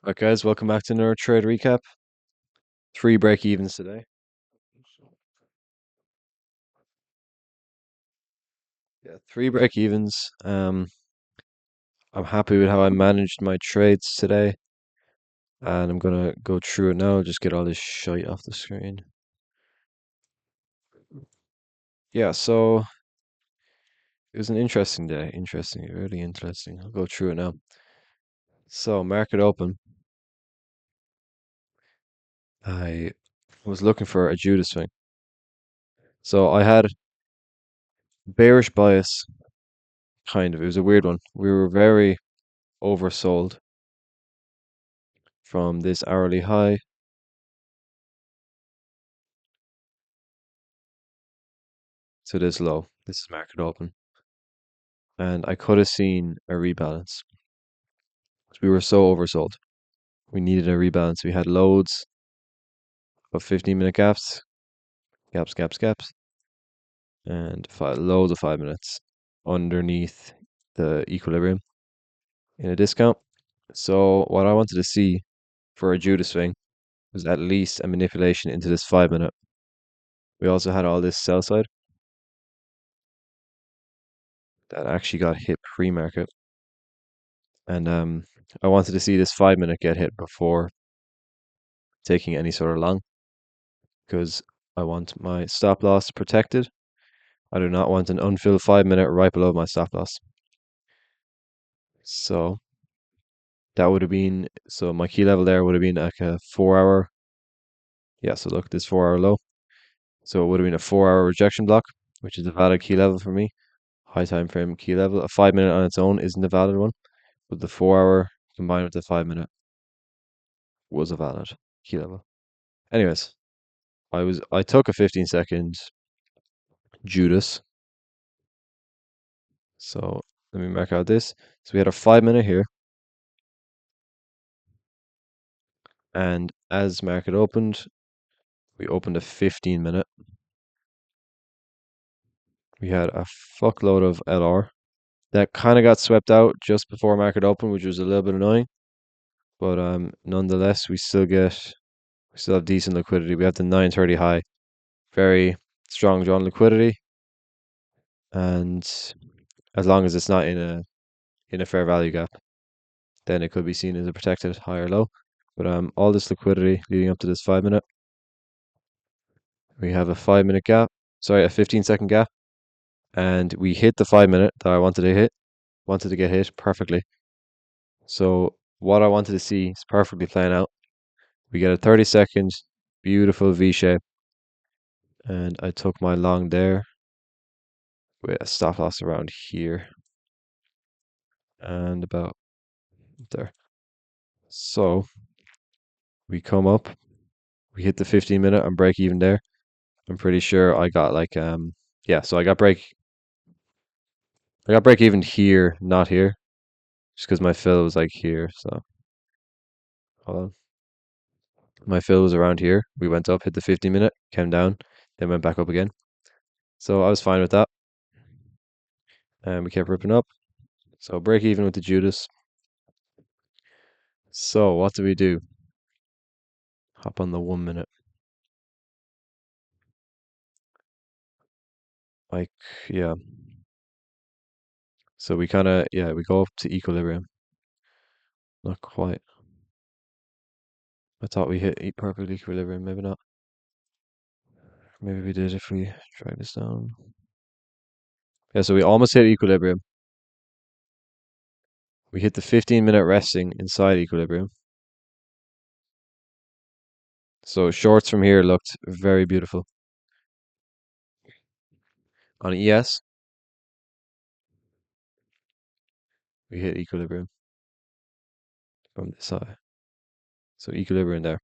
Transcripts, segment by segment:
Alright, guys, welcome back to another trade recap. Three break evens today. Yeah, three break evens. I'm happy with how I managed my trades today, and I'm gonna go through it now. Just get all this shite off the screen. Yeah, so it was an interesting day. Interesting, really interesting. I'll go through it now. So, market open. I was looking for a Judas swing. So I had bearish bias, kind of. It was a weird one. We were very oversold from this hourly high to this low. This is market open. And I could have seen a rebalance. We were so oversold. We needed a rebalance. We had loads of 15-minute gaps, gaps, and loads of 5 minutes underneath the equilibrium in a discount. So what I wanted to see for a Judas swing was at least a manipulation into this 5 minute. We also had all this sell side that actually got hit pre-market, and I wanted to see this 5 minute get hit before taking any sort of long, because I want my stop loss protected. I do not want an unfilled 5 minute right below my stop loss. So that would have been, so my key level there would have been like a 4 hour. Yeah, so look, this 4 hour low. So it would have been a 4 hour rejection block, which is a valid key level for me. High time frame key level. A 5 minute on its own isn't a valid one, but the 4 hour combined with the 5 minute was a valid key level. Anyways, I took a 15-second Judas. So let me mark out this. So we had a 5 minute here, and as market opened, we opened a 15 minute. We had a fuckload of LR that kind of got swept out just before market open, which was a little bit annoying. But nonetheless, we still have decent liquidity. We have the 930 high, very strong drawn liquidity, and as long as it's not in a fair value gap, then it could be seen as a protected high or low. But all this liquidity leading up to this 5 minute, we have a 5 minute gap, sorry, a 15-second gap, and we hit the 5 minute that I wanted to get hit perfectly. So what I wanted to see is perfectly playing out. We get a 30-second beautiful V shape, and I took my long there with a stop loss around here and about there. So we come up, we hit the 15 minute and break even there. I'm pretty sure I got like yeah, so I got break even here, not here, just because my fill was like here. So hold on. My fill was around here. We went up, hit the 15 minute, came down, then went back up again. So I was fine with that. And we kept ripping up. So break even with the Judas. So what do we do? Hop on the 1 minute. Like, yeah. So we kind of, yeah, we go up to equilibrium. Not quite. I thought we hit perfect equilibrium. Maybe not. Maybe we did if we drag this down. Yeah, so we almost hit equilibrium. We hit the 15 minute resting inside equilibrium. So shorts from here looked very beautiful. On ES, we hit equilibrium from this side. So equilibrium there.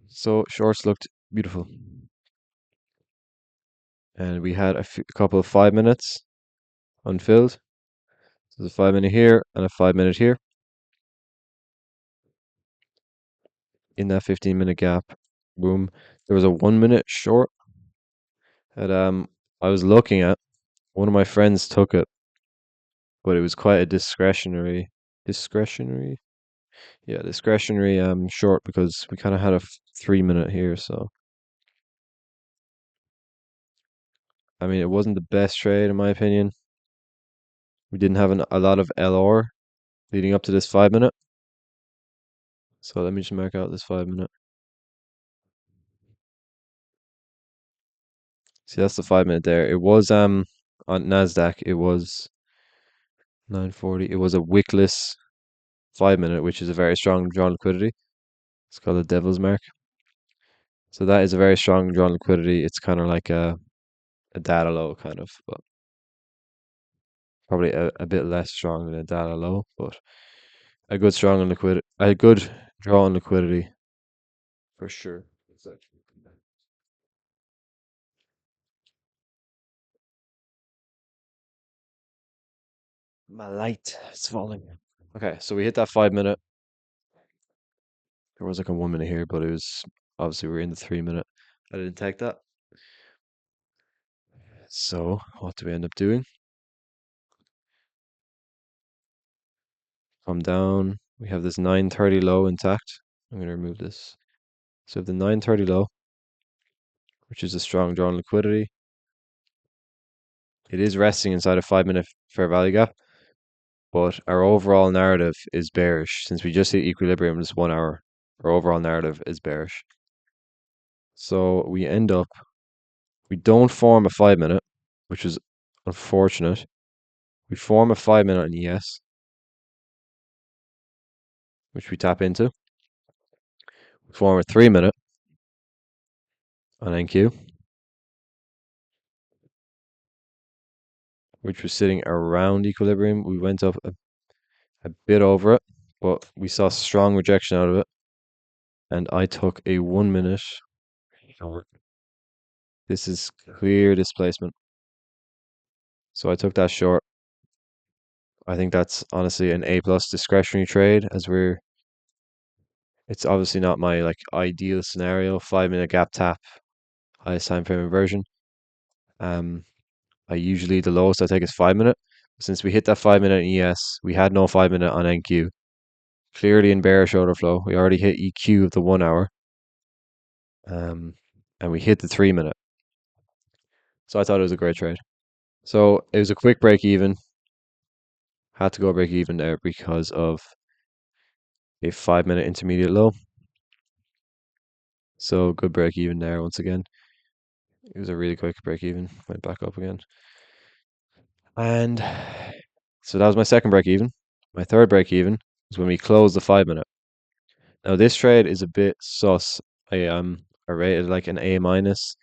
So shorts looked beautiful. And we had a couple of 5 minutes unfilled. So there's a 5 minute here and a 5 minute here. In that 15 minute gap, boom. There was a 1 minute short that I was looking at. One of my friends took it, but it was quite a discretionary. Discretionary? Yeah, discretionary short because we kind of had a 3 minute here, so I mean it wasn't the best trade in my opinion. We didn't have a lot of LR leading up to this 5 minute. So let me just mark out this 5 minute. See, that's the 5 minute there. It was on Nasdaq. It was 940. It was a wickless 5 minute, which is a very strong drawn liquidity. It's called a devil's mark. So that is a very strong drawn liquidity. It's kind of like a data low kind of, but probably a bit less strong than a data low, but a good strong on liquidity, a good draw on liquidity for sure. My light is falling. Okay, so we hit that 5 minute. There was like a 1 minute here, but it was obviously we're in the 3 minute. I didn't take that. So what do we end up doing? Come down. We have this 930 low intact. I'm going to remove this. So we have the 930 low, which is a strong drawn liquidity. It is resting inside a 5 minute fair value gap, but our overall narrative is bearish. Since we just hit equilibrium this 1 hour, our overall narrative is bearish. So we don't form a 5 minute, which is unfortunate. We form a 5 minute on ES, which we tap into. We form a 3 minute on NQ, which was sitting around equilibrium. We went up a bit over it, but we saw strong rejection out of it. And I took a 1 minute. This is clear displacement. So I took that short. I think that's honestly an A plus discretionary trade as it's obviously not my like ideal scenario. 5 minute gap tap, highest time frame inversion. Um, I usually the lowest I take is 5 minute. Since we hit that 5 minute in ES, we had no 5 minute on NQ. Clearly in bearish order flow. We already hit EQ of the 1 hour. Um, and we hit the 3 minute. So I thought it was a great trade. So it was a quick break even. Had to go break even there because of a 5 minute intermediate low. So good break even there once again. It was a really quick break even. Went back up again. And so that was my second break even. My third break even was when we closed the 5 minute. Now this trade is a bit sus. I rated like an A minus.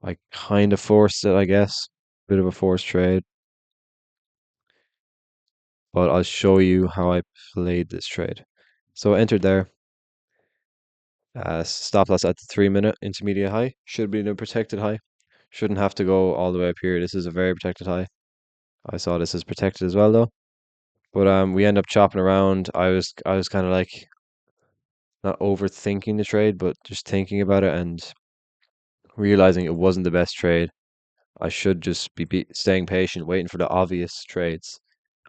I kind of forced it, I guess. Bit of a forced trade. But I'll show you how I played this trade. So I entered there. Stop loss at the 3 minute intermediate high. Should be in a protected high. Shouldn't have to go all the way up here. This is a very protected high. I saw this as protected as well though. But we end up chopping around. I was kind of like not overthinking the trade, but just thinking about it and realizing it wasn't the best trade. I should just be staying patient, waiting for the obvious trades,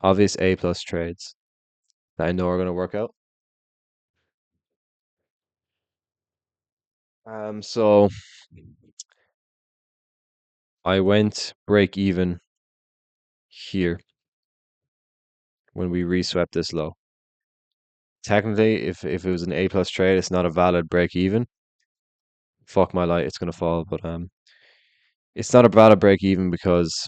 obvious A plus trades that I know are going to work out. So I went break even here when we reswept this low. Technically, if it was an A plus trade, it's not a valid break even. Fuck my light, it's gonna fall, but it's not a valid break even because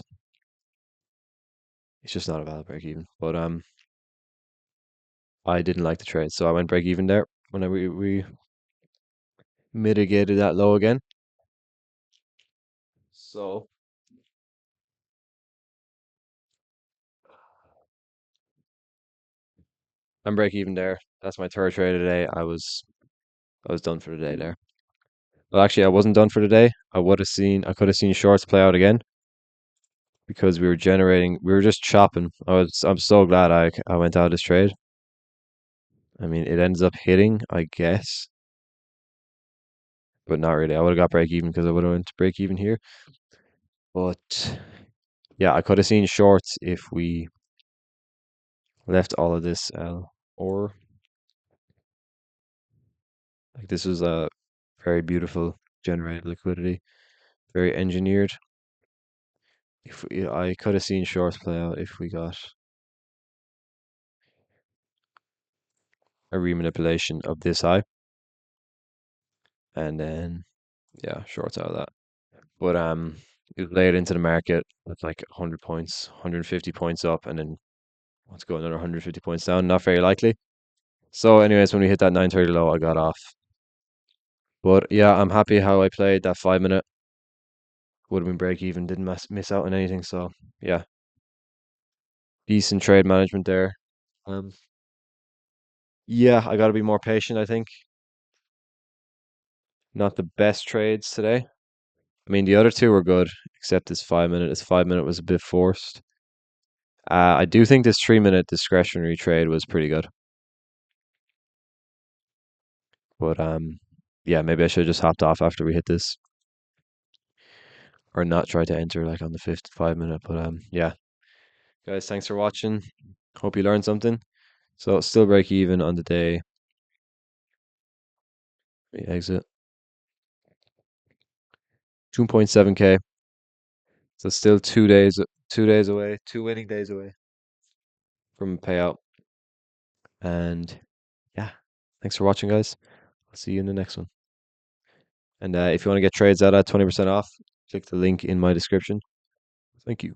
it's just not a valid break even. But I didn't like the trade, so I went break even there when we mitigated that low again. So I'm break even there. That's my third trade today. I was done for the day there. Well, actually, I wasn't done for the day. I could have seen shorts play out again because we were just chopping. I'm so glad I went out of this trade. I mean, it ends up hitting, I guess, but not really. I would have got break even because I would have went to break even here. But yeah, I could have seen shorts if we left all of this L or Like this was a very beautiful generated liquidity, very engineered. I could have seen shorts play out if we got a remanipulation of this high, and then yeah, shorts out of that. But it laid into the market with like 100 points, 150 points up, and then let's go another 150 points down. Not very likely. So, anyways, when we hit that 930 low, I got off. But yeah, I'm happy how I played that 5 minute. Would have been break even. Didn't miss out on anything. So yeah, decent trade management there. Um, yeah, I got to be more patient. I think not the best trades today. I mean, the other two were good, except this 5 minute. This 5 minute was a bit forced. I do think this 3 minute discretionary trade was pretty good. But yeah, maybe I should have just hopped off after we hit this, or not try to enter like on the fifth 5 minute. But yeah, guys, thanks for watching. Hope you learned something. So still break even on the day we exit. 2.7K. So still 2 days away, 2 winning days away from payout. And yeah, thanks for watching, guys. I'll see you in the next one. And if you want to get trades out at 20% off, click the link in my description. Thank you.